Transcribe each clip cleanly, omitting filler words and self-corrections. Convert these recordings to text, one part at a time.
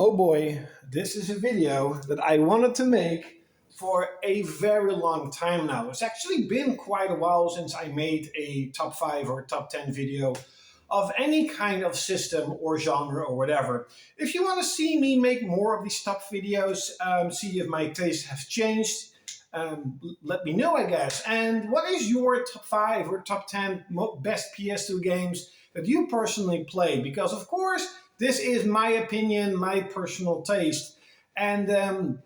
Oh boy, this is a video that I wanted to make for a very long time now. It's actually been quite a while since I made a top 5 or top 10 video of any kind of system or genre or whatever. If you want to see me make more of these top videos, see if my taste has changed, let me know, I guess. And what is your top 5 or top 10 best PS2 games that you personally play? Because, of course, this is my opinion, my personal taste. And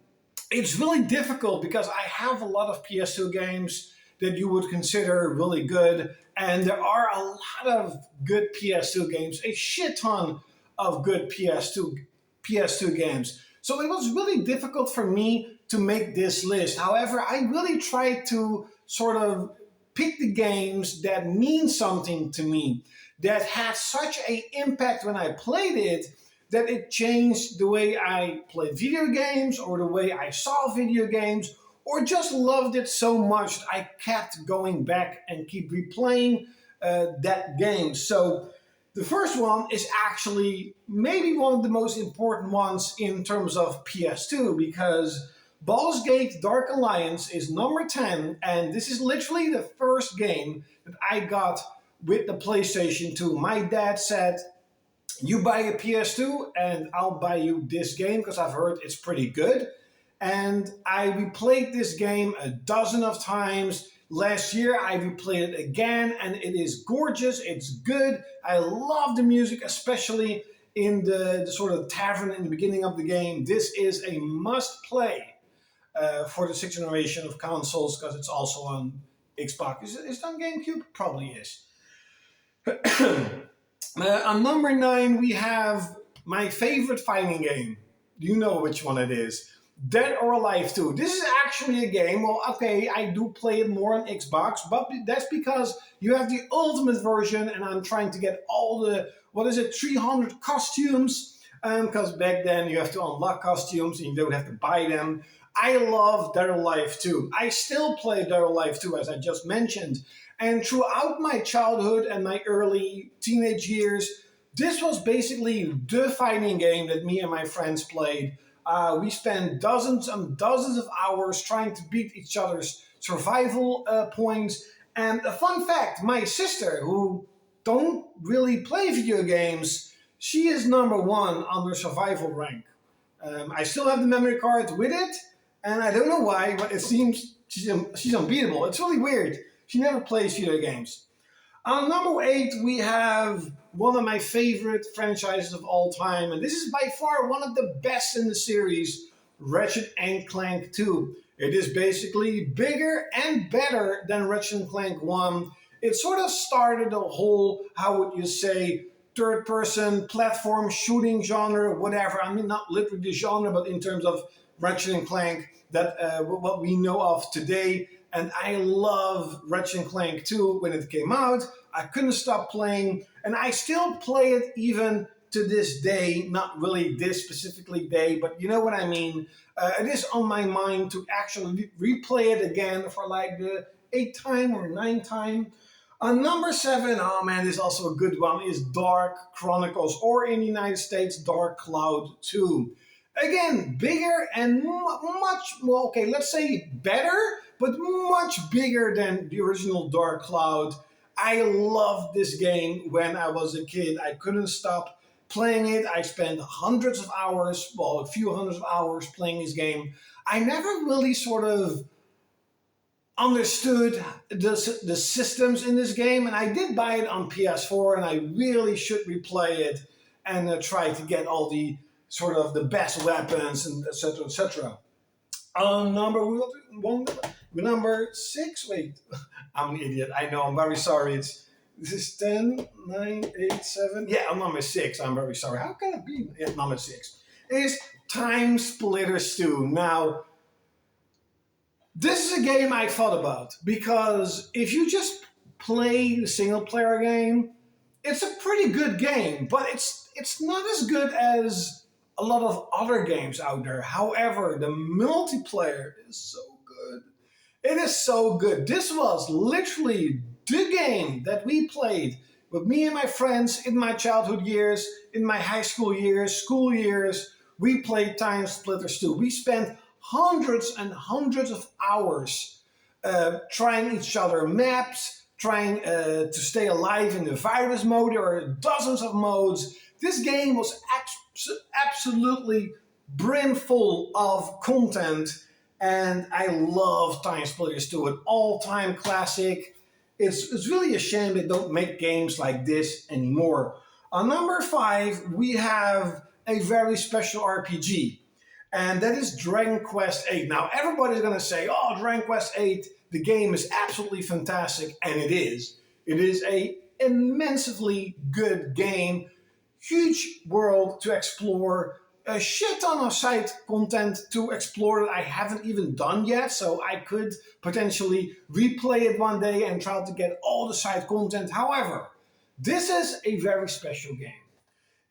it's really difficult because I have a lot of PS2 games that you would consider really good. And there are a lot of good PS2 games, a shit ton of good PS2 games. So it was really difficult for me to make this list. However, I really tried to sort of pick the games that mean something to me, that had such an impact when I played it, that it changed the way I played video games or the way I saw video games, or just loved it so much that I kept going back and keep replaying that game. So the first one is actually maybe one of the most important ones in terms of PS2, because Baldur's Gate Dark Alliance is number 10, and this is literally the first game that I got with the PlayStation 2. My dad said, you buy a PS2 and I'll buy you this game because I've heard it's pretty good. And I replayed this game a dozen of times. Last year I replayed it again, and it is gorgeous, it's good. I love the music, especially in the sort of tavern in the beginning of the game. This is a must play for the 6th generation of consoles, because it's also on Xbox. Is it on GameCube? Probably is. On number 9, we have my favorite fighting game. You know which one it is. Dead or Alive 2. This is actually a game, well, okay, I do play it more on Xbox, but that's because you have the ultimate version, and I'm trying to get all the, 300 costumes, because back then you have to unlock costumes and you don't have to buy them. I love Dead or Alive 2. I still play Dead or Alive 2, as I just mentioned. And throughout my childhood and my early teenage years, this was basically the fighting game that me and my friends played. We spent dozens and dozens of hours trying to beat each other's survival points. And a fun fact, my sister, who don't really play video games, she is number 1 on her survival rank. I still have the memory card with it, and I don't know why, but it seems she's unbeatable. It's really weird. She never plays video games. On number 8, we have one of my favorite franchises of all time, and this is by far one of the best in the series, Ratchet & Clank 2. It is basically bigger and better than Ratchet & Clank 1. It sort of started the whole, how would you say, third-person platform shooting genre, whatever. I mean, not literally the genre, but in terms of Ratchet & Clank, that what we know of today. And I love Ratchet & Clank 2 when it came out. I couldn't stop playing, and I still play it even to this day. Not really this specifically day, but you know what I mean. It is on my mind to actually replay it again for like the 8th time or 9th time. On number 7, oh man, this is also a good one, is Dark Chronicles, or in the United States, Dark Cloud 2. Again, bigger and much, well, okay, let's say better, but much bigger than the original Dark Cloud. I loved this game when I was a kid. I couldn't stop playing it. I spent hundreds of hours, well, a few hundreds of hours playing this game. I never really sort of understood the systems in this game, and I did buy it on PS4, and I really should replay it and try to get all the sort of the best weapons, and etc., etc. Number 6, wait, I'm an idiot, I know, I'm very sorry. This is 10, 9, 8, 7, yeah, I'm number 6, I'm very sorry. How can it be number 6? Is Time Splitters 2. Now, this is a game I thought about, because if you just play the single player game, it's a pretty good game, but it's not as good as a lot of other games out there. However, the multiplayer is so good. It is so good. This was literally the game that we played with me and my friends in my childhood years, in my high school years, school years, we played Time Splitters 2. We spent hundreds and hundreds of hours trying each other maps, trying to stay alive in the virus mode. There are dozens of modes. This game was absolutely brimful of content, and I love Time Splitters 2, an all-time classic. It's really a shame they don't make games like this anymore. On number 5, we have a very special RPG, and that is Dragon Quest VIII. Now, everybody's going to say, oh, Dragon Quest VIII, the game is absolutely fantastic, and it is. It is a immensely good game, huge world to explore, a shit ton of side content to explore that I haven't even done yet, so I could potentially replay it one day and try to get all the side content. However, this is a very special game.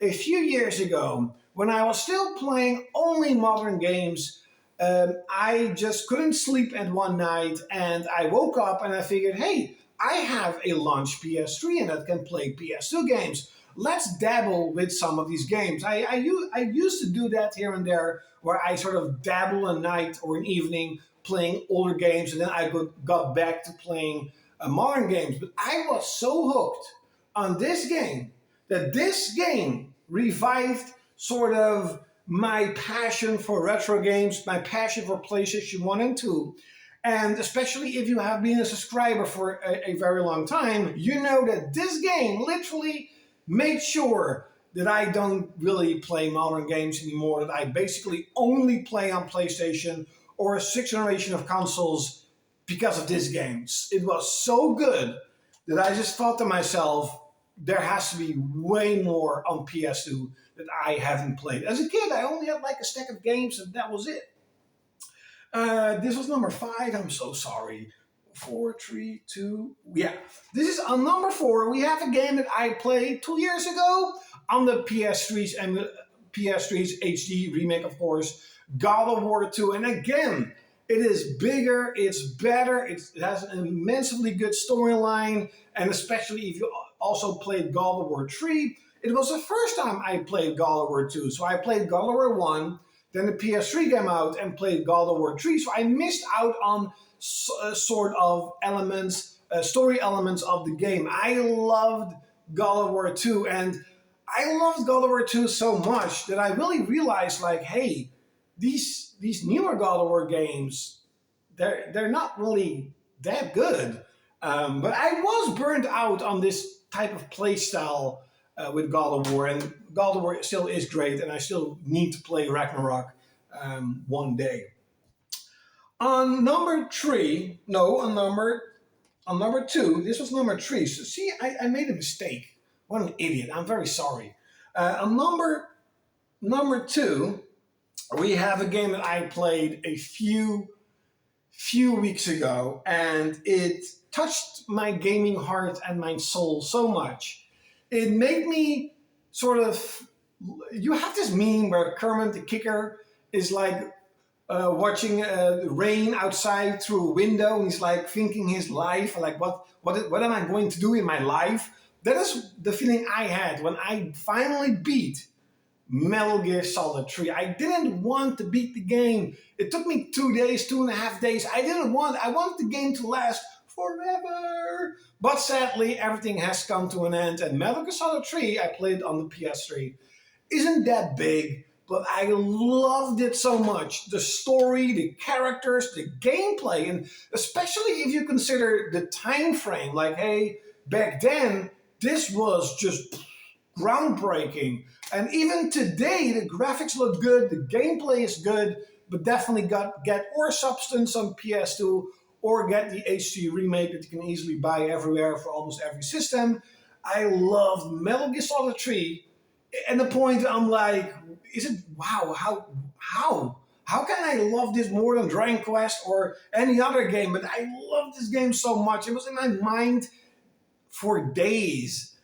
A few years ago, when I was still playing only modern games, I just couldn't sleep at one night, and I woke up and I figured, hey, I have a launch PS3 and I can play PS2 games. Let's dabble with some of these games. I used to do that here and there, where I sort of dabble a night or an evening playing older games, and then I got back to playing modern games. But I was so hooked on this game that this game revived sort of my passion for retro games, my passion for PlayStation 1 and 2. And especially if you have been a subscriber for a very long time, you know that this game literally made sure that I don't really play modern games anymore, that I basically only play on PlayStation or a sixth generation of consoles because of this game. It was so good that I just thought to myself, there has to be way more on PS2 that I haven't played. As a kid, I only had like a stack of games and that was it. This was number 5, I'm so sorry. 4, 3, 2, yeah. This is on number 4. We have a game that I played 2 years ago on the PS3's and PS3's HD remake, of course, God of War 2. And again, it is bigger, it's better, it has an immensely good storyline, and especially if you also played God of War 3, it was the first time I played God of War 2. So I played God of War 1, then the PS3 came out and played God of War 3. So I missed out on sort of elements, story elements of the game. I loved God of War 2, and I loved God of War 2 so much that I really realized, like, hey, these newer God of War games, they're not really that good. But I was burned out on this type of play style with God of War, and God of War still is great, and I still need to play Ragnarok one day. On number 3, no, on number 2, this was number 3. So see, I made a mistake. What an idiot! I'm very sorry. On number 2, we have a game that I played a few weeks ago, and it touched my gaming heart and my soul so much. It made me sort of. You have this meme where Kermit the Kicker is like watching rain outside through a window, and he's like thinking his life, like what am I going to do in my life? That is the feeling I had when I finally beat Metal Gear Solid 3. I didn't want to beat the game. It took me 2 days, 2.5 days. I wanted the game to last forever. But sadly, everything has come to an end, and Metal Gear Solid 3, I played on the PS3, isn't that big, but I loved it so much. The story, the characters, the gameplay, and especially if you consider the time frame, like, hey, back then, this was just groundbreaking. And even today, the graphics look good, the gameplay is good, but definitely get more substance on PS2 or get the HD remake that you can easily buy everywhere for almost every system. I love Metal Gear Solid 3, and the point I'm like, is it, wow, how can I love this more than Dragon Quest or any other game? But I love this game so much. It was in my mind for days.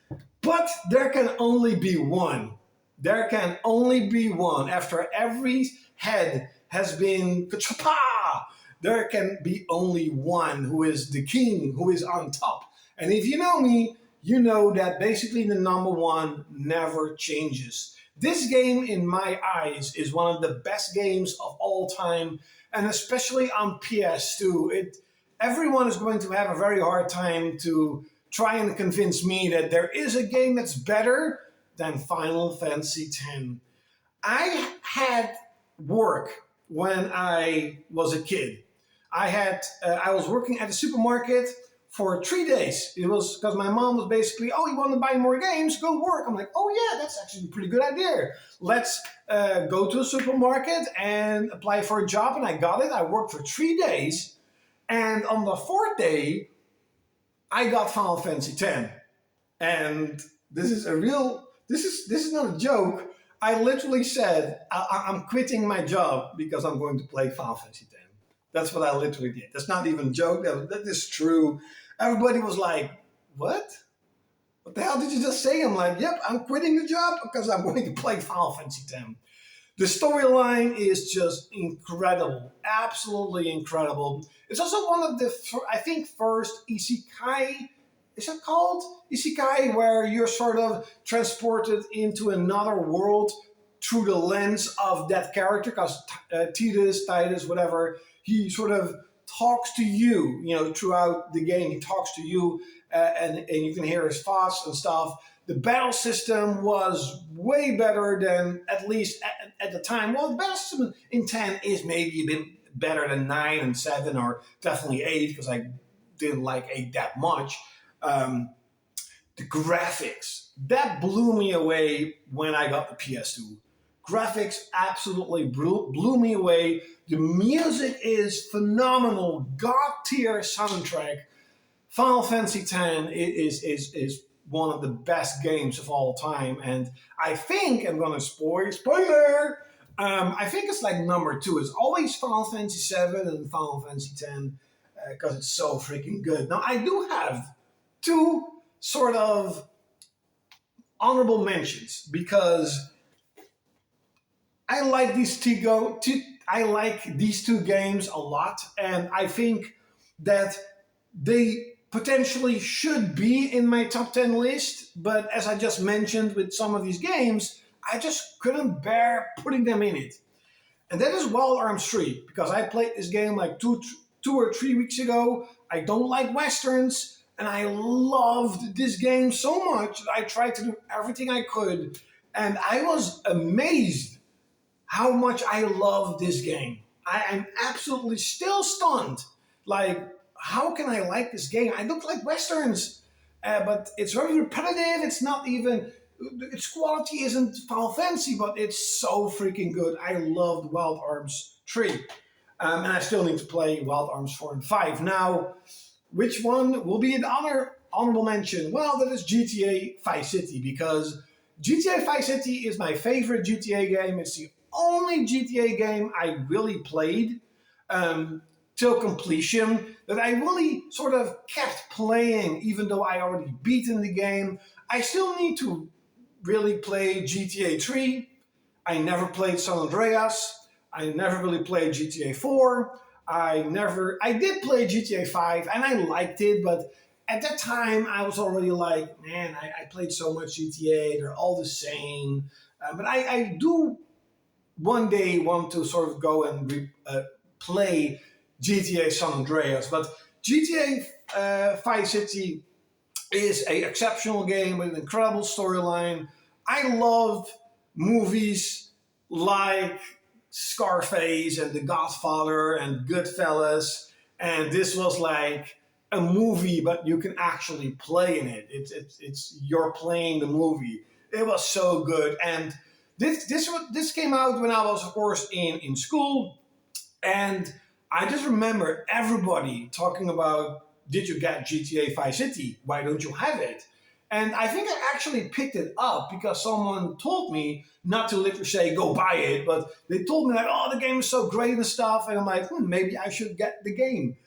But there can only be one. There can only be one. After every head has been ka-cha-pa, there can be only one who is the king, who is on top. And if you know me, you know that basically the number one never changes. This game, in my eyes, is one of the best games of all time, and especially on PS2. Everyone is going to have a very hard time to try and convince me that there is a game that's better than Final Fantasy X. I had work when I was a kid. I was working at a supermarket for 3 days. It was because my mom was basically, oh, you want to buy more games? Go work. I'm like, oh yeah, that's actually a pretty good idea. Let's go to a supermarket and apply for a job. And I got it. I worked for 3 days. And on the fourth day, I got Final Fantasy X. And this is not a joke. I literally said, I'm quitting my job because I'm going to play Final Fantasy X. That's what I literally did. That's not even a joke. That is true. Everybody was like, what? What the hell did you just say? I'm like, yep, I'm quitting the job because I'm going to play Final Fantasy X. The storyline is just incredible. Absolutely incredible. It's also one of the, I think, first isekai, is it called? Isekai, where you're sort of transported into another world through the lens of that character, because Titus, whatever, he sort of talks to you, throughout the game. He talks to you, and you can hear his thoughts and stuff. The battle system was way better than, at least at the time. Well, the battle system in 10 is maybe a bit better than 9 and 7, or definitely 8, because I didn't like 8 that much. The graphics, that blew me away when I got the PS2. Graphics absolutely blew me away. The music is phenomenal. God tier soundtrack. Final Fantasy X is one of the best games of all time, and I think I'm gonna spoiler. I think it's like number 2. It's always Final Fantasy 7 and Final Fantasy X because it's so freaking good. Now I do have 2 sort of honorable mentions because I like these two games a lot, and I think that they potentially should be in my top 10 list, but as I just mentioned with some of these games, I just couldn't bear putting them in it. And that is Wild Arms 3, because I played this game like two or 3 weeks ago. I don't like Westerns, and I loved this game so much that I tried to do everything I could, and I was amazed how much I love this game. I am absolutely still stunned. Like, how can I like this game? I don't like Westerns, but it's very repetitive. It's not even, its quality isn't Final Fantasy, but it's so freaking good. I loved Wild Arms 3. And I still need to play Wild Arms 4 and 5. Now, which one will be an honorable mention? Well, that is GTA Vice City, because GTA Vice City is my favorite GTA game. It's the only GTA game I really played till completion, that I really sort of kept playing even though I already beaten the game. I still need to really play GTA 3. I never played San Andreas. I never really played GTA 4. I did play GTA 5 and I liked it, but at that time I was already like, man, I played so much GTA, they're all the same. But I do one day want to sort of go and play GTA San Andreas. But GTA Vice City is an exceptional game with an incredible storyline. I love movies like Scarface and The Godfather and Goodfellas, and this was like a movie, but you can actually play in it. It's you're playing the movie. It was so good, and this came out when I was, of course, in school, and I just remember everybody talking about, did you get GTA Vice City? Why don't you have it? And I think I actually picked it up because someone told me, not to literally say go buy it, but they told me like, oh, the game is so great and stuff, and I'm like, maybe I should get the game.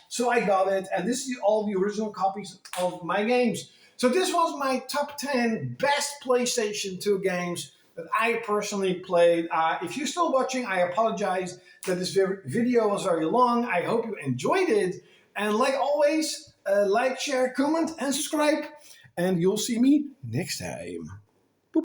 So I got it, and this is all the original copies of my games. So this was my top 10 best PlayStation 2 games that I personally played. If you're still watching, I apologize that this video was very long. I hope you enjoyed it. And like always, like, share, comment, and subscribe. And you'll see me next time.